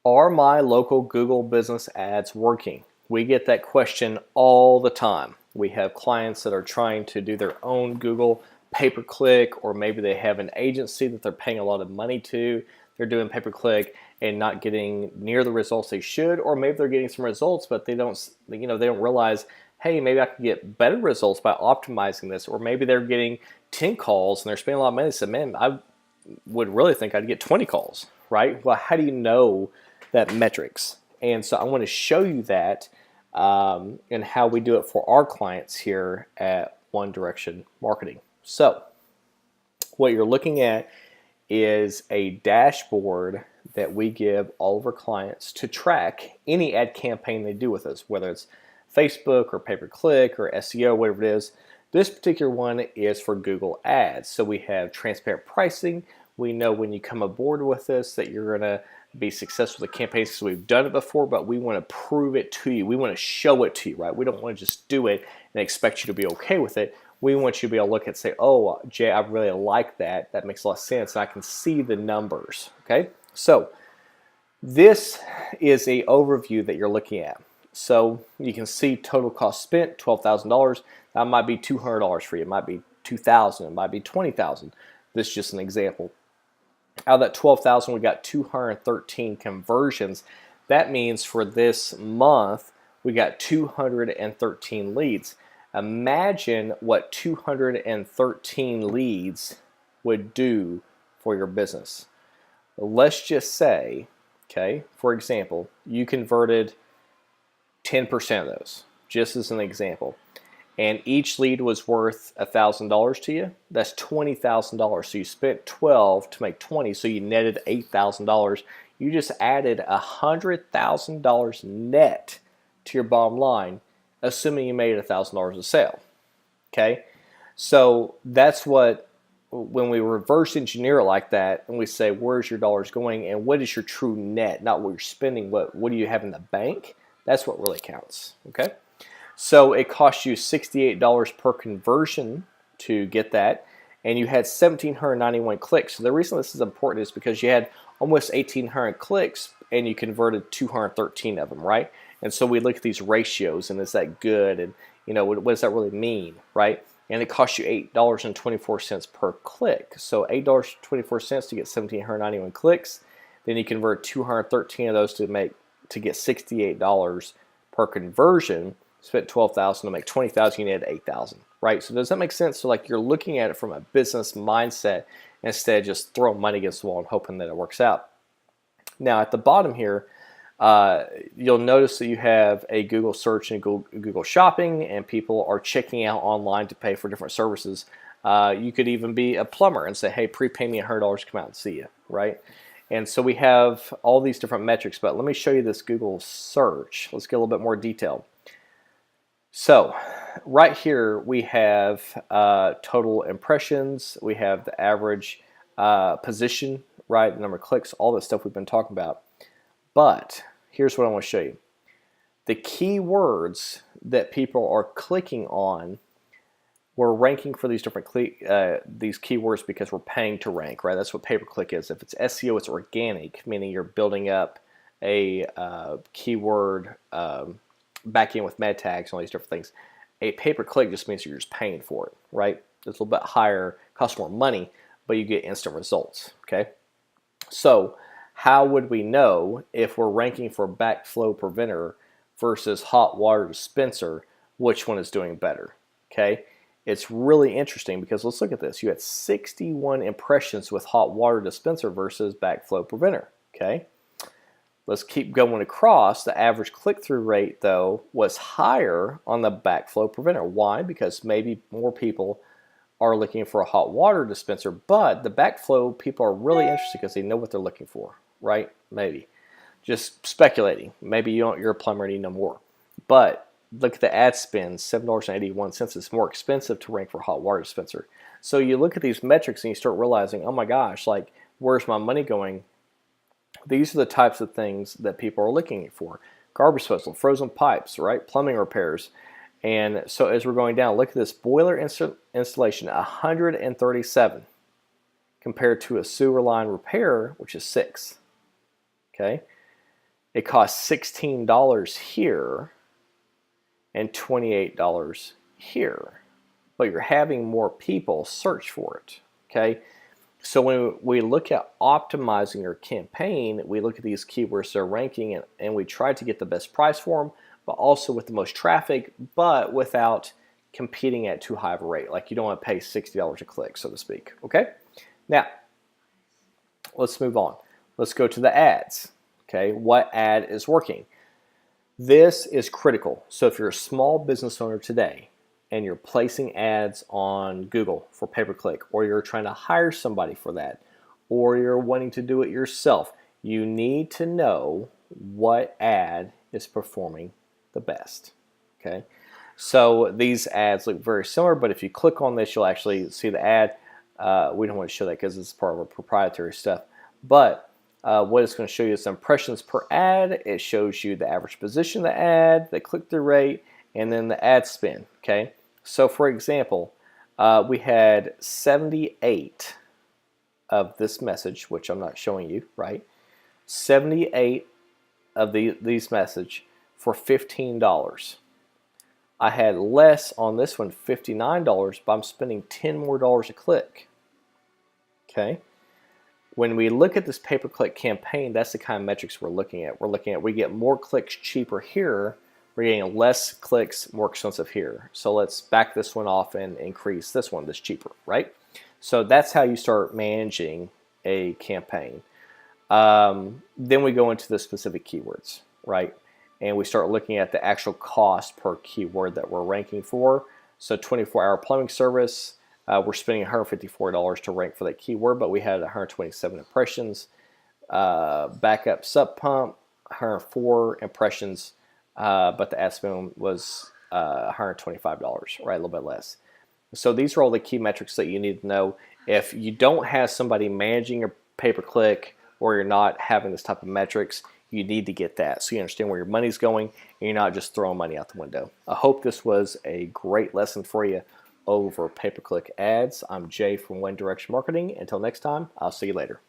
Are my local Google business ads working? We get that question all the time. We have clients that are trying to do their own Google pay-per-click, or maybe they have an agency that they're paying a lot of money to. They're doing pay-per-click and not getting near the results they should, or maybe they're getting some results, but they don't realize, hey, maybe I can get better results by optimizing this, or maybe they're getting 10 calls and they're spending a lot of money. They said, man, I would really think I'd get 20 calls, right? Well, how do you know that metrics? And so I want to show you that and how we do it for our clients here at One Direction Marketing. So what you're looking at is a dashboard that we give all of our clients to track any ad campaign they do with us, whether it's Facebook or pay-per-click or SEO, whatever it is. This particular one is for Google Ads. So we have transparent pricing. We know when you come aboard with this that you're going to be successful with the campaigns because we've done it before, but we want to prove it to you. We want to show it to you, right? We don't want to just do it and expect you to be okay with it. We want you to be able to look and say, oh, Jay, I really like that. That makes a lot of sense. And I can see the numbers, okay? So this is an overview that you're looking at. So you can see total cost spent, $12,000. That might be $200 for you. It might be $2,000. It might be $20,000. This is just an example. Out of that 12,000, we got 213 conversions. That means for this month, we got 213 leads. Imagine what 213 leads would do for your business. Let's just say, okay, for example, you converted 10% of those, just as an example, and each lead was worth $1,000 to you. That's $20,000. So you spent 12 to make 20, so you netted $8,000. You just added $100,000 net to your bottom line, assuming you made $1,000 a sale. Okay, so that's what, when we reverse engineer it like that, and we say where's your dollars going and what is your true net, not what you're spending, what do you have in the bank? That's what really counts. Okay. So it cost you $68 per conversion to get that, and you had 1,791 clicks. So the reason this is important is because you had almost 1,800 clicks and you converted 213 of them, right? And so we look at these ratios, and is that good? And what does that really mean, right? And it costs you $8.24 per click. So $8.24 to get 1,791 clicks. Then you convert 213 of those to get $68 per conversion. Spent 12,000 to make 20,000, you need 8,000, right? So does that make sense? So like you're looking at it from a business mindset instead of just throwing money against the wall and hoping that it works out. Now at the bottom here, you'll notice that you have a Google search and Google shopping, and people are checking out online to pay for different services. You could even be a plumber and say, hey, prepay me $100 to come out and see you, right? And so we have all these different metrics, but let me show you this Google search. Let's get a little bit more detailed. So right here we have total impressions, we have the average position, right, the number of clicks, all this stuff we've been talking about. But here's what I want to show you. The keywords that people are clicking on, we're ranking for these different these keywords because we're paying to rank, right? That's what pay-per-click is. If it's SEO, it's organic, meaning you're building up a keyword back in with meta tags and all these different things. A pay-per-click just means you're just paying for it, right? It's a little bit higher, costs more money, but you get instant results, okay? So how would we know if we're ranking for backflow preventer versus hot water dispenser, which one is doing better, okay? It's really interesting because let's look at this. You had 61 impressions with hot water dispenser versus backflow preventer, okay? Let's keep going across. The average click-through rate, though, was higher on the backflow preventer. Why? Because maybe more people are looking for a hot water dispenser, but the backflow people are really interested because they know what they're looking for, right? Maybe. Just speculating. Maybe you're a plumber and you know more. But look at the ad spend, $7.81. It's more expensive to rank for hot water dispenser. So you look at these metrics and you start realizing, oh my gosh, like, where's my money going? These are the types of things that people are looking for. Garbage disposal, frozen pipes, right? Plumbing repairs. And so as we're going down, look at this boiler installation, 137 compared to a sewer line repair, which is 6. Okay. it costs $16 here and $28 here, but you're having more people search for it, okay? So when we look at optimizing your campaign, we look at these keywords they're ranking and we try to get the best price for them, but also with the most traffic, but without competing at too high of a rate. Like you don't want to pay $60 a click, so to speak, okay? Now, let's move on. Let's go to the ads, okay? What ad is working? This is critical. So if you're a small business owner today and you're placing ads on Google for pay-per-click, or you're trying to hire somebody for that, or you're wanting to do it yourself, you need to know what ad is performing the best, okay? So these ads look very similar, but if you click on this, you'll actually see the ad. We don't want to show that because it's part of our proprietary stuff, but what it's going to show you is impressions per ad. It shows you the average position of the ad, the click-through rate, and then the ad spend, okay? So for example, we had 78 of this message, which I'm not showing you, right? 78 of these message for $15. I had less on this one, $59, but I'm spending $10 more a click, okay? When we look at this pay-per-click campaign, that's the kind of metrics we're looking at. We're looking at we get more clicks cheaper here, we're getting less clicks more expensive here. So let's back this one off and increase this one that's cheaper, right? So that's how you start managing a campaign. Then we go into the specific keywords, right? And we start looking at the actual cost per keyword that we're ranking for. So 24-hour plumbing service, we're spending $154 to rank for that keyword, but we had 127 impressions. Backup sub pump, 104 impressions, but the ad spend was $125, right? A little bit less. So these are all the key metrics that you need to know. If you don't have somebody managing your pay-per-click, or you're not having this type of metrics, you need to get that so you understand where your money's going and you're not just throwing money out the window. I hope this was a great lesson for you over pay-per-click ads. I'm Jay from One Direction Marketing. Until next time, I'll see you later.